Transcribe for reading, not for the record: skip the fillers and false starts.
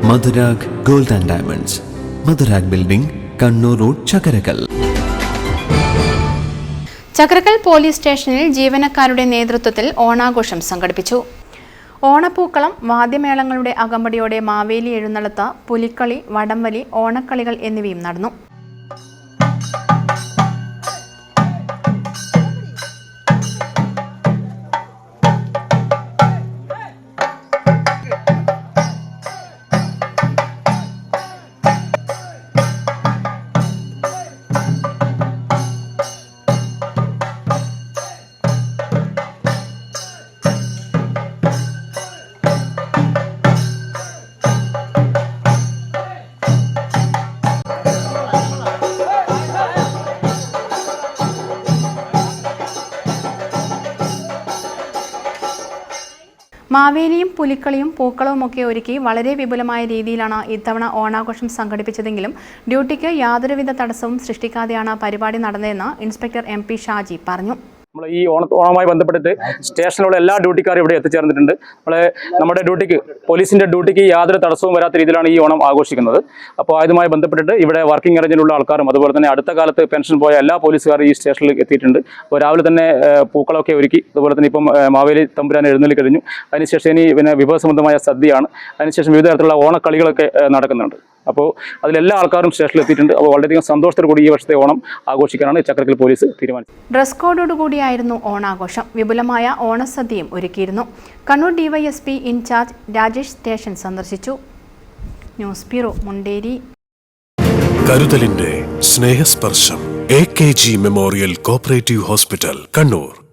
Madhurag gold and diamonds, Madhurag building, Kannur road, Chakkarakal. Chakkarakal police സ്റ്റേഷനിൽ ജീവനക്കാരുടെ നേതൃത്വത്തിൽ ഓണാഘോഷം സംഘടിപ്പിച്ചു. ഓണപ്പൂക്കളം, വാദ്യമേളങ്ങളുടെ അകമ്പടിയോടെ മാവേലി എഴുന്നള്ളത്ത്, പുലിക്കളി, വടംവലി, ഓണക്കളികൾ എന്നിവയും നടന്നു. മാവേലിയും പുലിക്കളിയും പൂക്കളവുമൊക്കെ ഒരുക്കി വളരെ വിപുലമായ രീതിയിലാണ് ഇത്തവണ ഓണാഘോഷം സംഘടിപ്പിച്ചതെങ്കിലും ഡ്യൂട്ടിക്ക് യാതൊരുവിധ തടസ്സവും സൃഷ്ടിക്കാതെയാണ് പരിപാടി നടന്നതെന്ന് ഇൻസ്പെക്ടർ MP ഷാജി പറഞ്ഞു. നമ്മൾ ഈ ഓണവുമായി ബന്ധപ്പെട്ടിട്ട് സ്റ്റേഷനിലുള്ള എല്ലാ ഡ്യൂട്ടിക്കാരും ഇവിടെ എത്തിച്ചേർന്നിട്ടുണ്ട്. നമ്മുടെ ഡ്യൂട്ടിക്ക്, പോലീസിന്റെ ഡ്യൂട്ടിക്ക് യാതൊരു തടസ്സവും വരാത്ത രീതിയിലാണ് ഈ ഓണം ആഘോഷിക്കുന്നത്. അപ്പോൾ അതുമായി ബന്ധപ്പെട്ടിട്ട് ഇവിടെ വർക്കിംഗ് അറേഞ്ചിലുള്ള ആൾക്കാരും അതുപോലെ തന്നെ അടുത്ത കാലത്ത് പെൻഷൻ പോയ എല്ലാ പോലീസുകാരും ഈ സ്റ്റേഷനിൽ എത്തിയിട്ടുണ്ട്. അപ്പോൾ രാവിലെ തന്നെ പൂക്കളമൊക്കെ ഒരുക്കി, അതുപോലെ തന്നെ ഇപ്പം മാവേലി തമ്പുരാൻ എഴുന്നള്ളി കഴിഞ്ഞു. അതിനുശേഷം ഇനി വിഭവസമൃദ്ധമായ സദ്യയാണ്. അതിനുശേഷം വിവിധ തരത്തിലുള്ള ഓണക്കളികളൊക്കെ നടക്കുന്നുണ്ട്. അപ്പോൾ അതിലെല്ലാ ആൾക്കാരും സ്റ്റേഷനിൽ എത്തിയിട്ടുണ്ട്. അപ്പോൾ വളരെയധികം സന്തോഷത്തോടു കൂടി ഈ വർഷത്തെ ഓണം ആഘോഷിക്കാനാണ് ചക്രക്കൽ പോലീസ് തീരുമാനിച്ചത്. ഡ്രസ് കോഡോടുകൂടിയായിരുന്നു ഓണാഘോഷം. വിപുലമായ ഓണസദ്യയും ഒരുക്കിയിരുന്നു. Kannur DYSP in charge Rajesh station സന്ദർശിച്ചു. News bureau, Munderi. കരുതലിന്റെ സ്നേഹസ്പർശം AKG memorial cooperative hospital, Kannur.